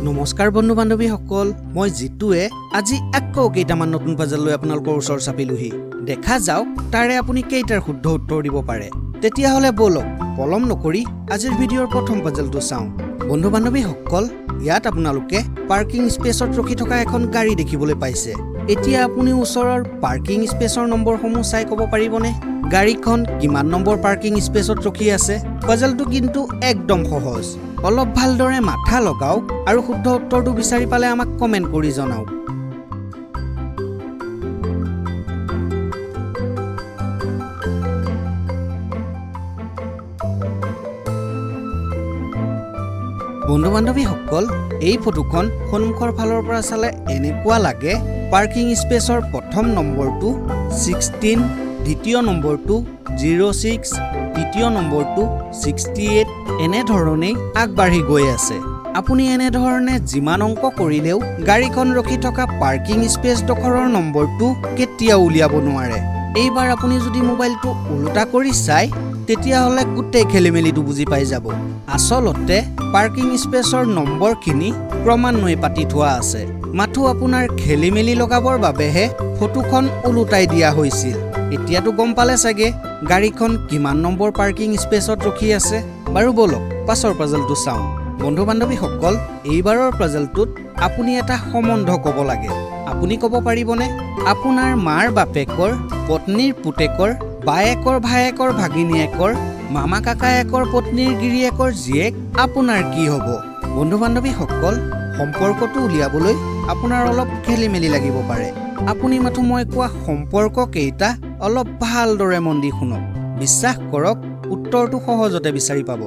নমস্কাৰ বন্ধু বান্ধৱীসকল, মই জিতুৱে আজি আকৌ কেইটামান নতুন পাজল লৈ আপোনালোকৰ ওচৰ চাপিলোহি। দেখা যাওক তাৰে আপুনি কেইটাৰ শুদ্ধ উত্তৰ দিব পাৰে। তেতিয়াহ'লে বলক পলম নকৰি আজিৰ ভিডিঅ'ৰ প্ৰথম পাজলটো চাওঁ। বন্ধু বান্ধৱীসকল, ইয়াত আপোনালোকে পাৰ্কিং স্পেচত ৰখি থকা এখন গাড়ী দেখিবলৈ পাইছে। এতিয়া আপুনি ওচৰৰ পাৰ্কিং স্পেচৰ নম্বৰসমূহ চাই ক'ব পাৰিবনে গাড়ীখন কিমান নম্বৰ পাৰ্কিং স্পেচত ৰখি আছে? পাজলটো কিন্তু একদম সহজ। অলপ ভালদৰে মাথা লগাওক আৰু শুদ্ধ উত্তৰটো বিচাৰি পালে আমাক কমেণ্ট কৰি জনাওক। বন্ধু বান্ধৱীসকল, এই ফটোখন সন্মুখৰ ফালৰ পৰা চালে এনেকুৱা লাগে পাৰ্কিং স্পেচৰ প্ৰথম নম্বৰটো 16, দ্বিতীয় নম্বৰটো 06, তৃতীয় নম্বৰটো 68 এনেধৰণেই আগবাঢ়ি গৈ আছে। আপুনি এনেধৰণে যিমান অংক কৰিলেও গাড়ীখন ৰখি থকা পাৰ্কিং স্পেচডোখৰৰ নম্বৰটো কেতিয়াও উলিয়াব নোৱাৰে। এইবাৰ আপুনি যদি মোবাইলটো ওলোটা কৰি চাই তেতিয়াহ'লে গোটেই খেলিমেলিটো বুজি পাই যাব। আচলতে পাৰ্কিং স্পেচৰ নম্বৰখিনি ক্ৰমান্বয়ে পাতি থোৱা আছে, মাথো আপোনাৰ খেলিমেলি লগাবৰ বাবেহে ফটোখন ওলোটাই দিয়া হৈছিল। এতিয়াতো গম পালে চাগে গাড়ীখন কিমান নম্বৰ পাৰ্কিং স্পেচত ৰখি আছে। বাৰু বলক পাছৰ পাজলটো চাওঁ। বন্ধু বান্ধৱীসকল, এইবাৰৰ পাজলটোত আপুনি এটা সম্বন্ধ ক'ব লাগে। আপুনি ক'ব পাৰিবনে আপোনাৰ মাৰ বাপেকৰ, পত্নীৰ পুতেকৰ, বায়েকৰ ভায়েকৰ ভাগিনীয়েকৰ, মামা কাকায়েকৰ পত্নীৰ গিৰিয়েকৰ জীয়েক আপোনাৰ কি হ'ব? বন্ধু বান্ধৱীসকল, সম্পৰ্কটো উলিয়াবলৈ আপোনাৰ অলপ খেলি মেলি লাগিব পাৰে। আপুনি মাথো মই কোৱা সম্পৰ্ক কেইটা অলপ ভালদৰে মন দি শুনক। বিশ্বাস কৰক উত্তৰটো সহজতে বিচাৰি পাব।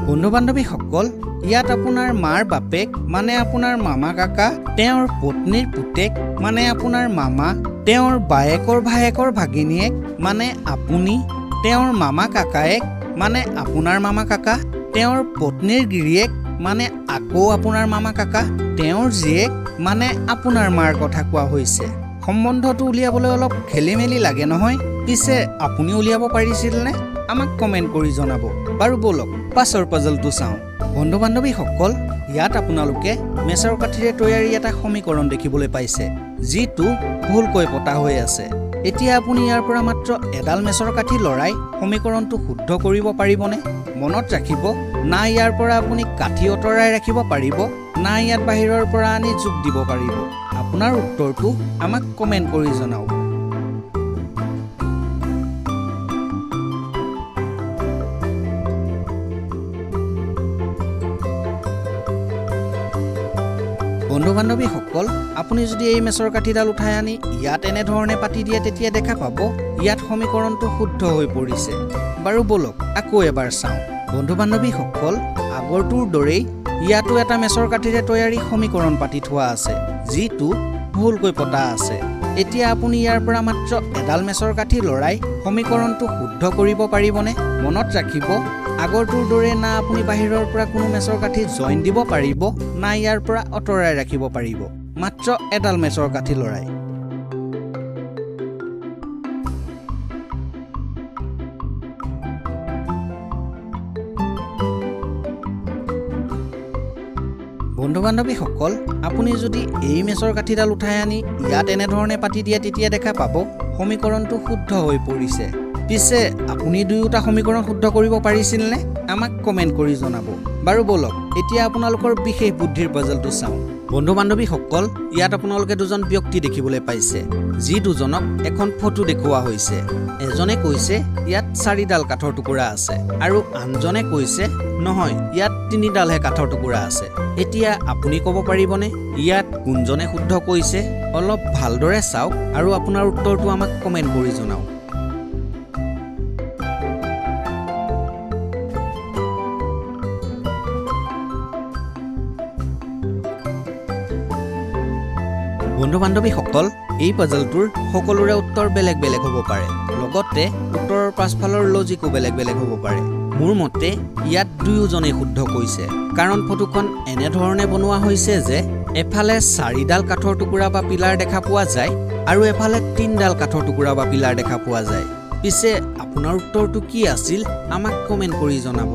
বন্ধু বান্ধৱীসকল, ইয়াত আপোনাৰ মাৰ বাপেক মানে আপোনাৰ মামা কাকা, তেওঁৰ পত্নীৰ পুতেক মানে আপোনাৰ মামা, তেওঁৰ বায়েকৰ ভায়েকৰ ভাগিনীয়েক মানে আপুনি, তেওঁৰ মামা কাকায়েক মানে আপোনাৰ মামা কাকা, তেওঁৰ পত্নীৰ গিৰিয়েক মানে আকৌ আপোনাৰ মামা কাকা, তেওঁৰ জীয়েক মানে আপোনাৰ মাৰ কথা কোৱা হৈছে। সম্বন্ধটো উলিয়াবলৈ অলপ খেলি মেলি লাগে নহয়? পিছে আপুনি উলিয়াব পাৰিছিলনে? আমাক কমেণ্ট কৰি জনাব। বাৰু বলক পাছৰ পাজলটো চাওঁ। বন্ধু বান্ধৱীসকল, ইয়াত আপোনালোকে মেচৰ কাঠিৰে তৈয়াৰী এটা সমীকৰণ দেখিবলৈ পাইছে, যিটো ভুলকৈ পতা হৈ আছে। এতিয়া আপুনি ইয়াৰ পৰা মাত্ৰ এডাল মেচৰ কাঠি লৰাই সমীকৰণটো শুদ্ধ কৰিব পাৰিবনে? মনত ৰাখিব, না ইয়াৰ পৰা আপুনি কাঠি অঁতৰাই ৰাখিব পাৰিব, না ইয়াত বাহিৰৰ পৰা আনি যোগ দিব পাৰিব। আপোনাৰ উত্তৰটো আমাক কমেণ্ট কৰি জনাওক। বন্ধু বান্ধৱীসকল, আপুনি যদি এই মেচৰ কাঠিডাল উঠাই আনি ইয়াত এনেধৰণে পাতি দিয়ে তেতিয়া দেখা পাব ইয়াত সমীকৰণটো শুদ্ধ হৈ পৰিছে। বাৰু বলক আকৌ এবাৰ চাওঁ। বন্ধু বান্ধৱীসকল, আগৰটোৰ দৰেই ইয়াতো এটা মেচৰ কাঠিৰে তৈয়াৰী সমীকৰণ পাতি থোৱা আছে, যিটো ভুলকৈ পতা আছে। এতিয়া আপুনি ইয়াৰ পৰা মাত্ৰ এডাল মেচৰ কাঠি লৰাই সমীকৰণটো শুদ্ধ কৰিব পাৰিবনে? মনত ৰাখিব, আগৰটোৰ দৰে না আপুনি বাহিৰৰ পৰা কোনো মেচৰ কাঠি জইন দিব পাৰিব, না ইয়াৰ পৰা আঁতৰাই ৰাখিব পাৰিব, মাত্ৰ এডাল মেচৰ কাঠি লৰাই। বন্ধু বান্ধৱীসকল, আপুনি যদি এই মেচৰ কাঠিডাল উঠাই আনি ইয়াত এনেধৰণে পাতি দিয়ে তেতিয়া দেখা পাব সমীকৰণটো শুদ্ধ হৈ পৰিছে। পিছে আপুনি দুয়োটা সমীকৰণ শুদ্ধ কৰিব পাৰিছিলনে? আমাক কমেণ্ট কৰি জনাব। বাৰু বলক এতিয়া আপোনালোকৰ বিশেষ বুদ্ধিৰ পাজলটো চাওঁ। বন্ধু বান্ধৱীসকল, ইয়াত আপোনালোকে দুজন ব্যক্তি দেখিবলৈ পাইছে, যি দুজনক এখন ফটো দেখুওৱা হৈছে। এজনে কৈছে ইয়াত 4ডাল কাঠৰ টুকুৰা আছে আৰু আনজনে কৈছে নহয়, ইয়াত 3ডালহে কাঠৰ টুকুৰা আছে। এতিয়া আপুনি ক'ব পাৰিবনে ইয়াত কোনজনে শুদ্ধ কৈছে? অলপ ভালদৰে চাওক আৰু আপোনাৰ উত্তৰটো আমাক কমেণ্ট কৰি জনাওক। বন্ধু বান্ধৱীসকল, এই পাজলটোৰ সকলোৰে উত্তৰ বেলেগ বেলেগ হ'ব পাৰে, লগতে উত্তৰৰ পাছফালৰ লজিকো বেলেগ বেলেগ হ'ব পাৰে। মোৰ মতে ইয়াত দুয়োজনেই শুদ্ধ কৈছে, কাৰণ ফটোখন এনেধৰণে বনোৱা হৈছে যে এফালে 4ডাল কাঠৰ টুকুৰা বা পিলাৰ দেখা পোৱা যায় আৰু এফালে 3ডাল কাঠৰ টুকুৰা বা পিলাৰ দেখা পোৱা যায়। পিছে আপোনাৰ উত্তৰটো কি আছিল আমাক কমেন্ট কৰি জনাব।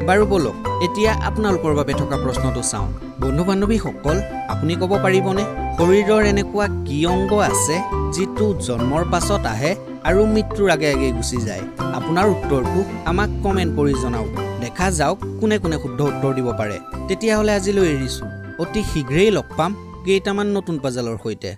বাৰু বলক এতিয়া আপোনালোকৰ বাবে থকা প্ৰশ্নটো চাওঁ। বন্ধু বান্ধৱীসকল, আপুনি ক'ব পাৰিবনে শৰীৰৰ এনেকুৱা কি অংগ আছে যিটো জন্মৰ পাছত আহে আৰু মৃত্যুৰ আগে আগে গুচি যায়? আপোনাৰ উত্তৰটো আমাক কমেন্ট কৰি জনাওক। দেখা যাওক কোনে কোনে শুদ্ধ উত্তৰ দিব পাৰে। তেতিয়াহ'লে আজিলৈ এৰিছোঁ। অতি শীঘ্ৰেই লগ পাম কেইটামান নতুন পাজলৰ সৈতে।